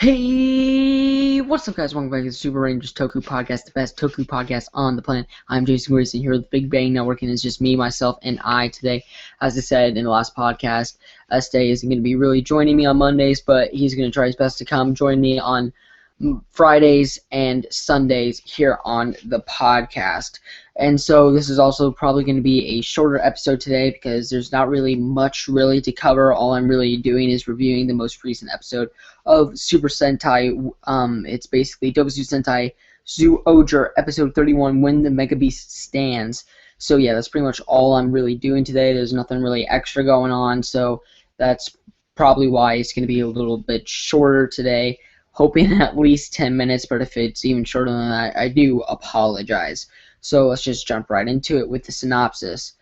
Hey, what's up, guys? Welcome back to the Super Rangers Toku podcast, the best Toku podcast on the planet. I'm Jason Grayson here with Big Bang Network, and it's just me, myself, and I today. As I said in the last podcast, Estee isn't going to be really joining me on Mondays, but he's going to try his best to come join me on Fridays and Sundays here on the podcast. And so this is also probably going to be a shorter episode today because there's not really much to cover. All I'm really doing is reviewing the most recent episode of Super Sentai. It's basically Toku Sentai Zyuohger episode 31, When the Mega Beast Stands. So yeah, that's pretty much all I'm really doing today. There's nothing really extra going on, so that's probably why it's going to be a little bit shorter today. Hoping at least 10 minutes, but if it's even shorter than that, I do apologize. So let's just jump right into it with the synopsis.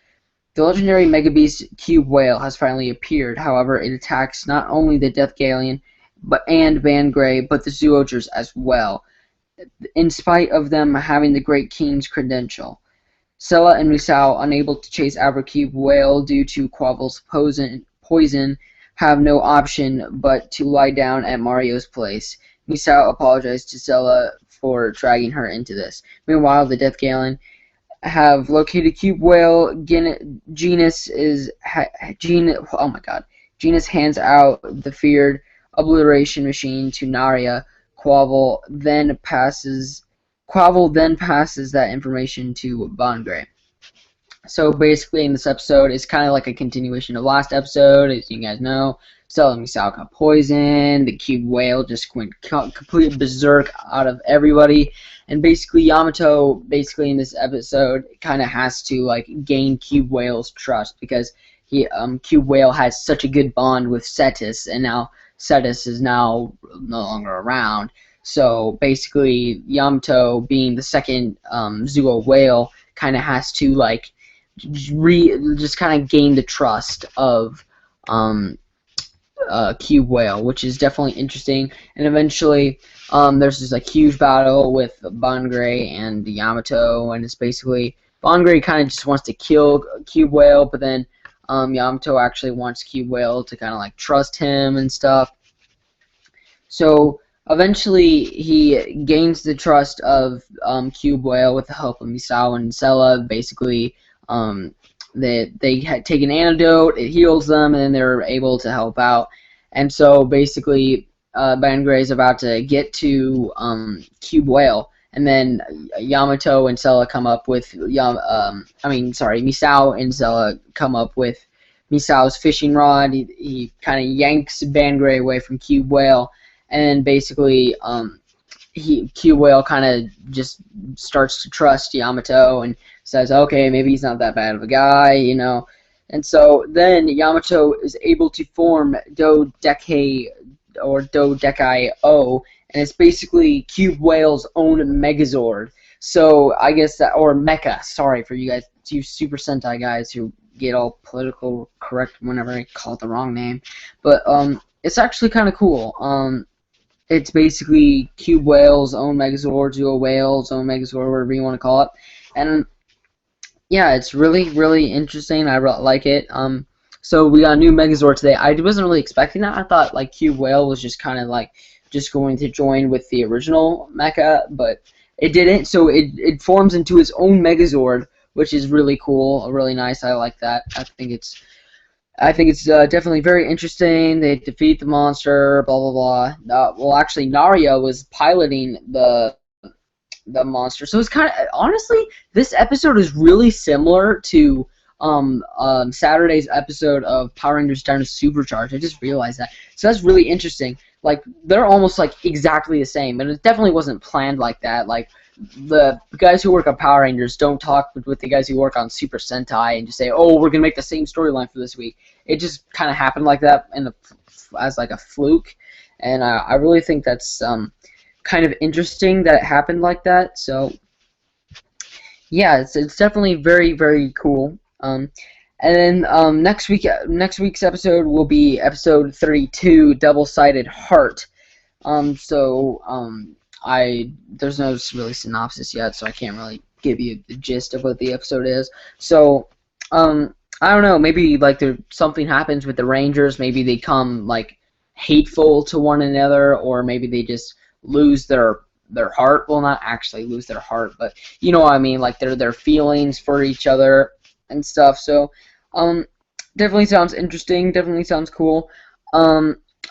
The legendary Mega Beast Cube Whale has finally appeared. However, it attacks not only the Death Galleon and Van Gray, but the Zyuohgers as well, in spite of them having the Great King's credential. Sella and Misao, unable to chase after Cube Whale due to Quavel's poison, have no option but to lie down at Mario's place. Misao apologized to Sella for dragging her into this. Meanwhile, the Death Galleon have located Cube Whale. Genus hands out the feared obliteration machine to Naria. Quavel then passes that information to Bangre. So basically, in this episode, it's kind of like a continuation of last episode. As you guys know, Stella and Misao got poisoned. The Cube Whale just went completely berserk out of everybody. And basically, Yamato, in this episode, kind of has to gain Cube Whale's trust because Cube Whale has such a good bond with Cetus, and now Cetus is now no longer around. So basically, Yamato, being the second Zyuo Whale, kind of has to just kind of gain the trust of Cube Whale, which is definitely interesting. And eventually, there's this huge battle with Bangre and Yamato, and it's basically Bangre kind of just wants to kill Cube Whale, but then Yamato actually wants Cube Whale to kind of trust him and stuff. So eventually, he gains the trust of Cube Whale with the help of Misao and Sella. Basically, they take an antidote, it heals them, and then they're able to help out. And so basically, Bangre is about to get to Cube Whale, and then Yamato and Sella come up with Misao and Sella come up with Misao's fishing rod. He kind of yanks Bangre away from Cube Whale, and basically Cube Whale kind of just starts to trust Yamato and says, okay, maybe he's not that bad of a guy, you know. And so then Yamato is able to form Do-Dekai-O, and it's basically Cube Whale's own Megazord. So I guess that, or Mecha, sorry for you guys, you Super Sentai guys who get all political correct whenever I call it the wrong name. But it's actually kind of cool. It's basically Cube Whale's own Megazord, Zyuo Whale's own Megazord, whatever you want to call it. And yeah, it's really interesting. I like it. So we got a new Megazord today. I wasn't really expecting that. I thought Cube Whale was just kind of just going to join with the original mecha, but it didn't. So it forms into its own Megazord, which is really cool, really nice. I like that. I think it's definitely very interesting. They defeat the monster, blah blah blah. Well, actually, Naria was piloting the monster, so it's kind of, honestly, this episode is really similar to Saturday's episode of Power Rangers Down to Supercharged. I just realized that, so that's really interesting. They're almost exactly the same, and it definitely wasn't planned like that. The guys who work on Power Rangers don't talk with the guys who work on Super Sentai and just say, oh, we're gonna make the same storyline for this week. It just kind of happened like that as a fluke, and I really think that's kind of interesting that it happened like that. So yeah, it's definitely very cool. And then next week's episode will be episode 32, Double-Sided Heart. There's no really synopsis yet, so I can't really give you the gist of what the episode is. So I don't know, maybe something happens with the Rangers, maybe they come hateful to one another, or maybe they just lose their heart. Well, not actually lose their heart, but you know what I mean, like their feelings for each other and stuff. So definitely sounds interesting, definitely sounds cool.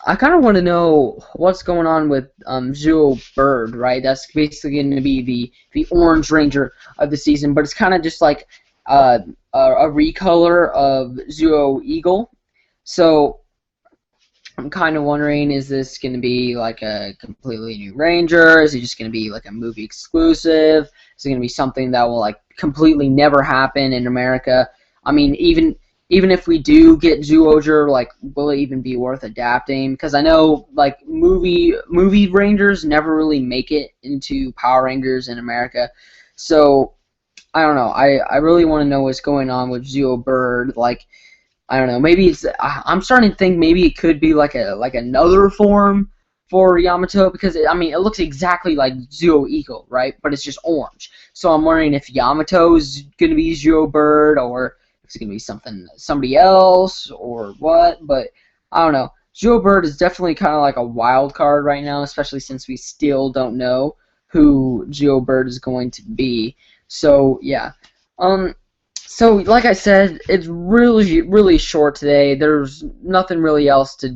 I kind of want to know what's going on with Zyuohger, right? That's basically going to be the Orange Ranger of the season, but it's kind of just like a recolor of Zyuohger. So I'm kind of wondering, is this going to be like a completely new Ranger? Is it just going to be like a movie exclusive? Is it going to be something that will like completely never happen in America? I mean, even if we do get Zyuohger, like, will it even be worth adapting? Because I know like movie Rangers never really make it into Power Rangers in America, so I don't know. I really want to know what's going on with Zyuohger. Like, I don't know. Maybe it's. I'm starting to think maybe it could be like another form for Yamato, because I mean it looks exactly like Zyuohger, right? But it's just orange. So I'm wondering if Yamato's gonna be Zyuohger, or if it's gonna be somebody else or what. But I don't know. Zyuohger is definitely kind of like a wild card right now, especially since we still don't know who Zyuohger is going to be. So yeah. So, like I said, it's really short today. There's nothing really else to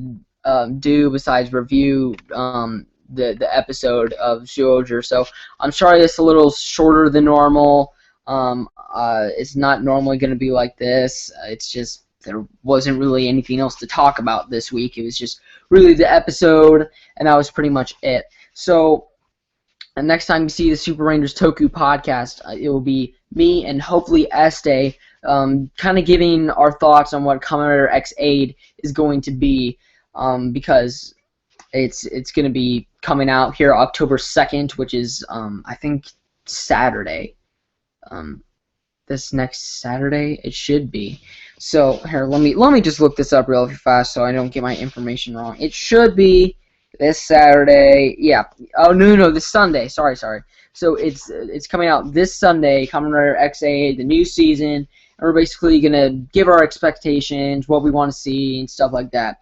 do besides review the episode of Zyuohger. So, I'm sorry it's a little shorter than normal. It's not normally going to be like this. It's just there wasn't really anything else to talk about this week. It was just really the episode, and that was pretty much it. So, and next time you see the Super Rangers Toku podcast, it will be me and hopefully Este kind of giving our thoughts on what Kamen Rider X8 is going to be, because it's going to be coming out here October 2nd, which is I think Saturday. This next Saturday it should be. So here, let me just look this up real fast so I don't get my information wrong. It should be this Saturday. Yeah. Oh no, this Sunday. Sorry. So it's coming out this Sunday, Kamen Rider X8, the new season, and we're basically gonna give our expectations, what we want to see, and stuff like that.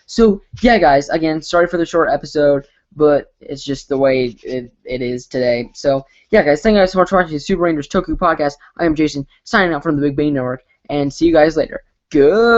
So yeah, guys, again, sorry for the short episode, but it's just the way it is today. So yeah, guys, thank you guys so much for watching the Super Rangers Toku podcast. I am Jason, signing out from the Big Bang Network, and see you guys later. Goodbye.